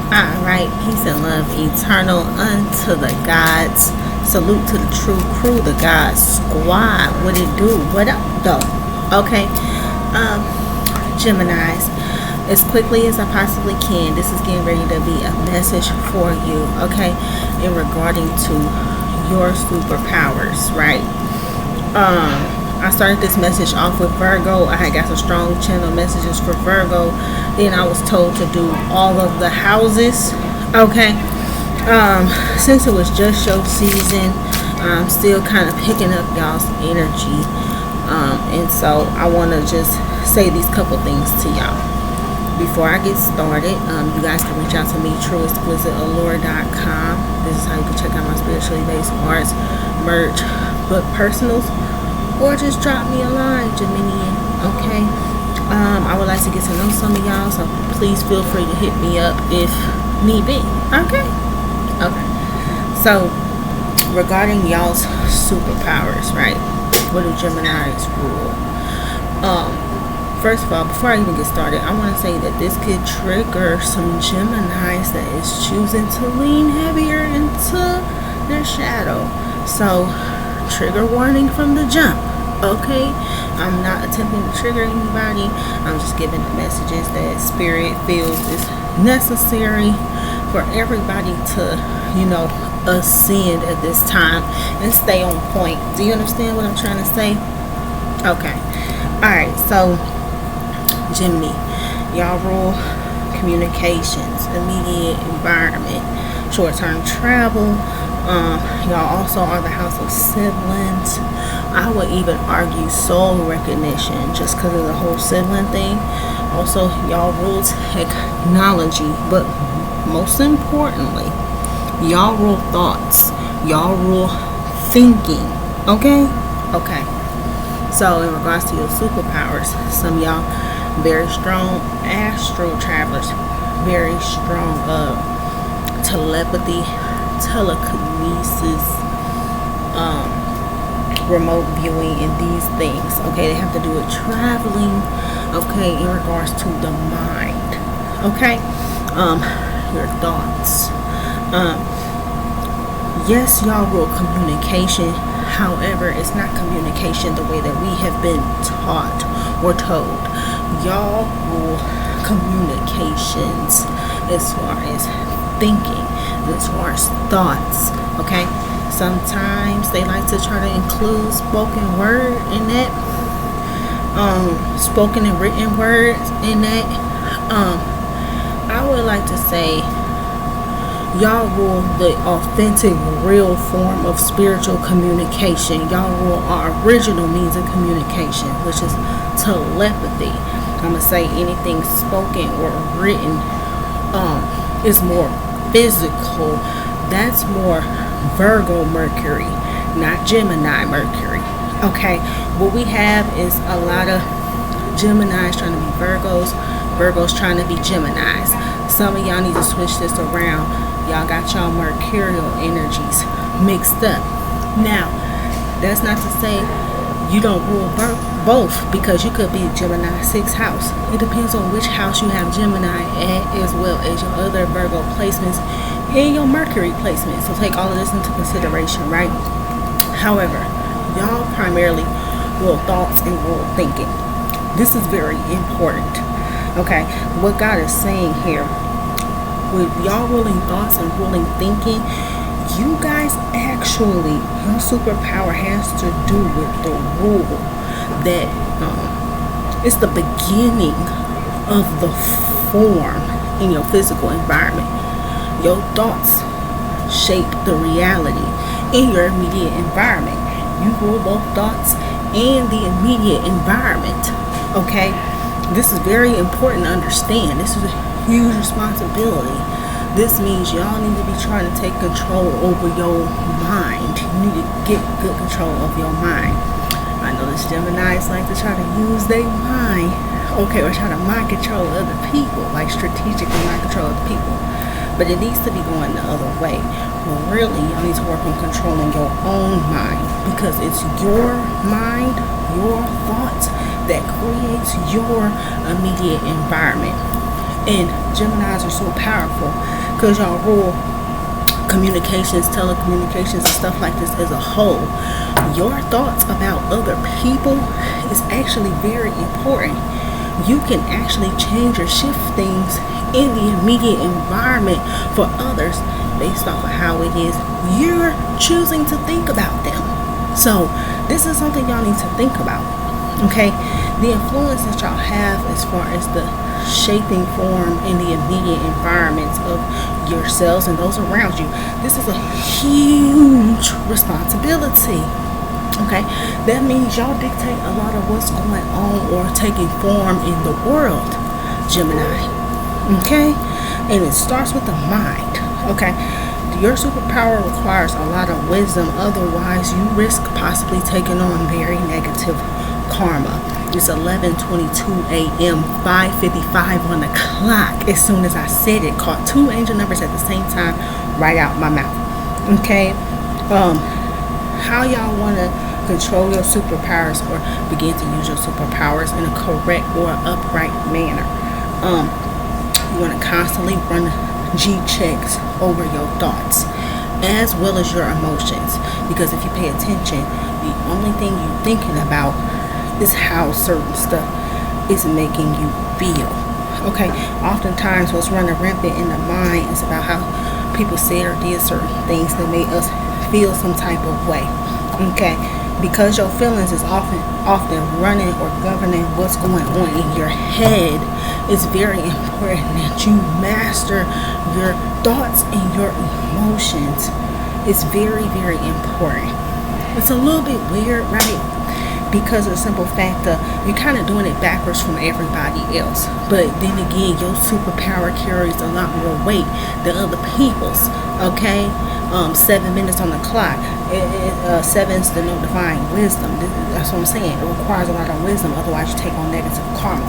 Alright, peace and love eternal unto the gods. Salute to the true crew, the God Squad. What it do? What up though? Okay. Geminis. As quickly as I possibly can, this is getting ready to be a message for you, okay? In regarding to your superpowers, right? I started this message off with Virgo. I had got some strong channel messages for Virgo. Then I was told to do all of the houses. Okay. Since it was just show season, I'm still kind of picking up y'all's energy. And so I want to just say these couple things to y'all. Before I get started, you guys can reach out to me, trueexquisiteallure.com. This is how you can check out my spiritually based arts, merch, book personals, or just drop me a line, Gemini, okay? I would like to get to know some of y'all, so please feel free to hit me up if need be, okay? Okay. So, regarding y'all's superpowers, right? What do Geminis rule? First of all, before I even get started, I want to say that this could trigger some Geminis that is choosing to lean heavier into their shadow. So, trigger warning from the jump. Okay, I'm not attempting to trigger anybody. I'm just giving the messages that spirit feels is necessary for everybody to, ascend at this time and stay on point. Do you understand what I'm trying to say? Okay. Alright, so Gemini, y'all rule communications, immediate environment, short-term travel. Y'all also are the house of siblings. I would even argue soul recognition just because of the whole sibling thing. Also, y'all rule technology, but most importantly, y'all rule thoughts. Y'all rule thinking. Okay? Okay. So, in regards to your superpowers, some of y'all very strong astral travelers, very strong telepathy, telekinesis, remote viewing, and these things. Okay, they have to do with traveling. Okay, in regards to the mind. Okay, your thoughts. Yes, y'all rule communication. However, it's not communication the way that we have been taught or told. Y'all rule communications as far as thinking, as far as thoughts. Okay, sometimes they like to try to include spoken word in that, spoken and written words in that. I would like to say y'all rule the authentic, real form of spiritual communication. Y'all rule our original means of communication, which is telepathy. I'm gonna say anything spoken or written is more physical. That's more Virgo Mercury, not Gemini Mercury. Okay, what we have is a lot of Geminis trying to be Virgos, Virgos trying to be Geminis. Some of y'all need to switch this around. Y'all got y'all mercurial energies mixed up. Now, that's not to say you don't rule both, because you could be Gemini 6th house. It depends on which house you have Gemini at, as well as your other Virgo placements and your Mercury placement. So take all of this into consideration, right? However, y'all primarily rule thoughts and rule thinking. This is very important. Okay, what God is saying here, with y'all ruling thoughts and ruling thinking, you guys actually, your superpower has to do with the rule that it's the beginning of the form in your physical environment. Your thoughts shape the reality in your immediate environment. You rule both thoughts and the immediate environment. Okay? This is very important to understand. This is a huge responsibility. This means y'all need to be trying to take control over your mind. You need to get good control of your mind. I know the Geminis like to try to use their mind, okay, or try to mind control other people, like strategically mind control other people. But it needs to be going the other way. Well, really, y'all need to work on controlling your own mind, because it's your mind, your thoughts that creates your immediate environment. And Geminis are so powerful because y'all rule communications, telecommunications, and stuff like this as a whole. Your thoughts about other people is actually very important. You can actually change or shift things in the immediate environment for others based off of how it is you're choosing to think about them. So this is something y'all need to think about. Okay, the influence that y'all have as far as the shaping form in the immediate environments of yourselves and those around you. This is a huge responsibility. Okay, that means y'all dictate a lot of what's going on or taking form in the world, Gemini. Okay, and it starts with the mind. Okay, your superpower requires a lot of wisdom, otherwise you risk possibly taking on very negative karma. It's 11:22 a.m. 5:55 on the clock. As soon as I said it, caught two angel numbers at the same time right out my mouth. Okay, how y'all want to control your superpowers or begin to use your superpowers in a correct or upright manner? You want to constantly run G checks over your thoughts as well as your emotions, because if you pay attention, the only thing you're thinking about is how certain stuff is making you feel. Okay, oftentimes what's running rampant in the mind is about how people said or did certain things that made us feel some type of way. Okay, because your feelings is often running or governing what's going on in your head, it's very important that you master your thoughts and your emotions. It's very, very important. It's a little bit weird, right? Because of the simple fact that you're kind of doing it backwards from everybody else. But then again, your superpower carries a lot more weight than other people's. Okay, 7 minutes on the clock. 7's the no divine wisdom. That's what I'm saying. It requires a lot of wisdom, otherwise you take on negative karma.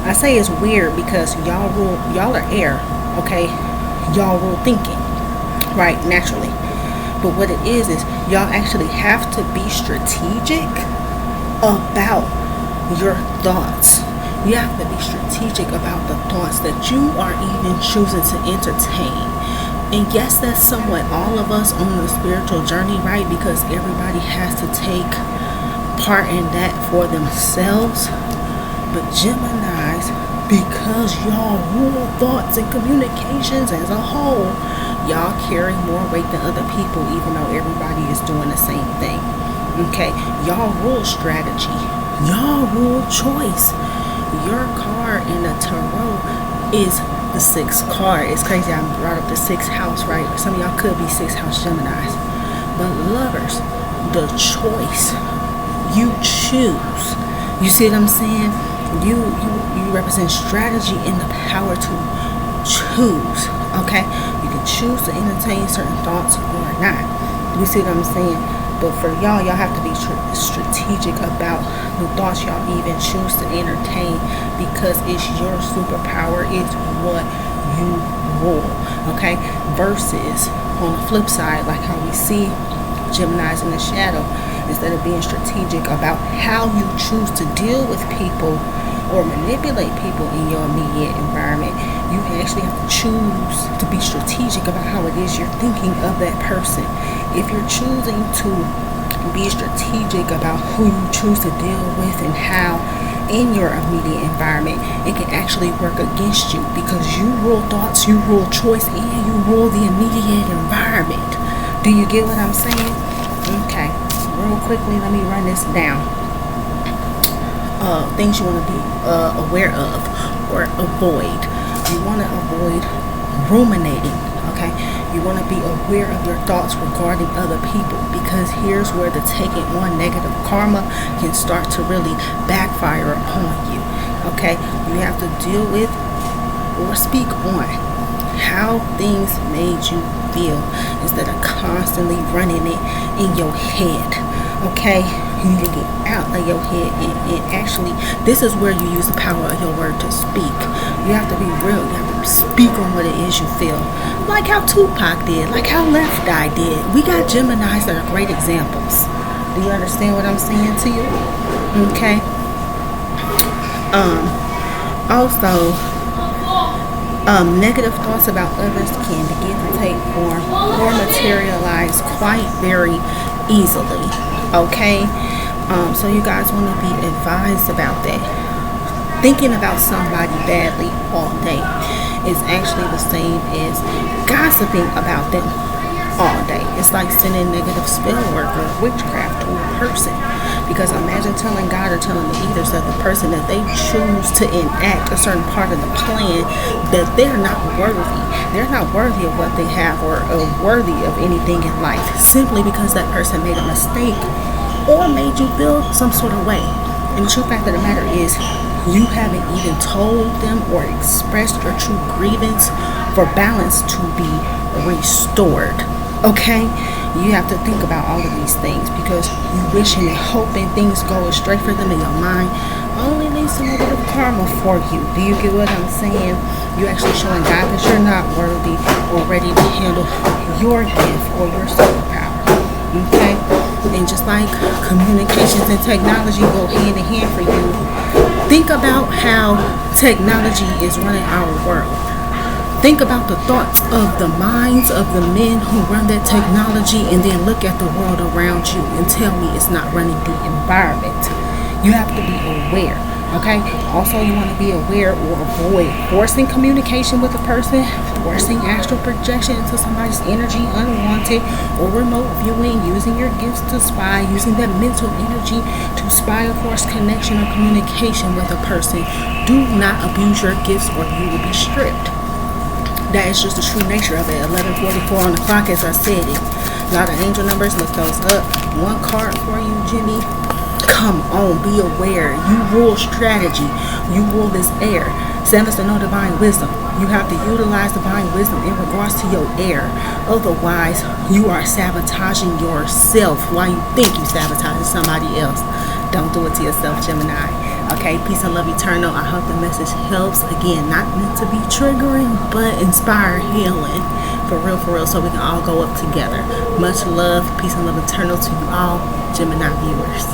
I say it's weird because y'all are air. Okay, y'all rule thinking, right? Naturally. But what it is y'all actually have to be strategic about your thoughts. You have to be strategic about the thoughts that you are even choosing to entertain. And yes, that's somewhat all of us on the spiritual journey, right? Because everybody has to take part in that for themselves. But Geminis, because y'all rule thoughts and communications as a whole, y'all carry more weight than other people, even though everybody is doing the same thing. Okay, y'all rule strategy. Y'all rule choice. Your card in the tarot is the 6th card. It's crazy I brought up the 6th house, right? Some of y'all could be 6th house Geminis. But lovers, the choice. You choose. You see what I'm saying? You represent strategy and the power to choose. Okay? You can choose to entertain certain thoughts or not. You see what I'm saying? But for y'all have to be strategic about the thoughts y'all even choose to entertain, because it's your superpower. It's what you rule. Okay? Versus on the flip side, like how we see Geminis in the shadow, instead of being strategic about how you choose to deal with people or manipulate people in your immediate environment, you actually have to choose to be strategic about how it is you're thinking of that person. If you're choosing to be strategic about who you choose to deal with and how in your immediate environment, it can actually work against you, because you rule thoughts, you rule choice, and you rule the immediate environment. Do you get what I'm saying? Okay, real quickly, let me run this down. Things you want to be aware of or avoid. You want to avoid ruminating. Okay, you want to be aware of your thoughts regarding other people, because here's where the taking on negative karma can start to really backfire upon you. Okay, you have to deal with or speak on how things made you feel instead of constantly running it in your head. Okay, you need to get out of your head and actually, this is where you use the power of your word to speak. You have to be real. You have to speak on what it is you feel, like how Tupac did, like how Left Eye did. We got Geminis that are great examples. Do you understand what I'm saying to you? Okay. Also, Negative thoughts about others can begin to take form or materialize quite very easily. Okay, so you guys want to be advised about that. Thinking about somebody badly all day is actually the same as gossiping about them all day. It's like sending negative spell work or witchcraft to a person. Because imagine telling God or telling the ethers that the person that they choose to enact a certain part of the plan, that they're not worthy. They're not worthy of what they have or worthy of anything in life, simply because that person made a mistake or made you feel some sort of way. And the true fact of the matter is, you haven't even told them or expressed your true grievance for balance to be restored. Okay? You have to think about all of these things, because you wishing and hoping things go astray for them in your mind only leads to negative karma for you. Do you get what I'm saying? You actually showing God that you're not worthy or ready to handle your gift or your superpower. Okay? And just like communications and technology go hand in hand for you, think about how technology is running our world. Think about the thoughts of the minds of the men who run that technology, and then look at the world around you and tell me it's not running the environment. You have to be aware, okay? Also, you want to be aware or avoid forcing communication with a person, forcing astral projection into somebody's energy, unwanted or remote viewing, using your gifts to spy, using that mental energy to spy or force connection or communication with a person. Do not abuse your gifts or you will be stripped. That is just the true nature of it. 11:44 on the clock, as I said it. A lot of angel numbers, look those up. One card for you, Jimmy. Come on, be aware. You rule strategy. You rule this air. 7's to know divine wisdom. You have to utilize divine wisdom in regards to your air. Otherwise, you are sabotaging yourself while you think you sabotaging somebody else. Don't do it to yourself, Gemini. Okay, peace and love eternal. I hope the message helps. Again, not meant to be triggering, but inspire healing. For real, so we can all go up together. Much love, peace and love eternal to you all, Gemini viewers.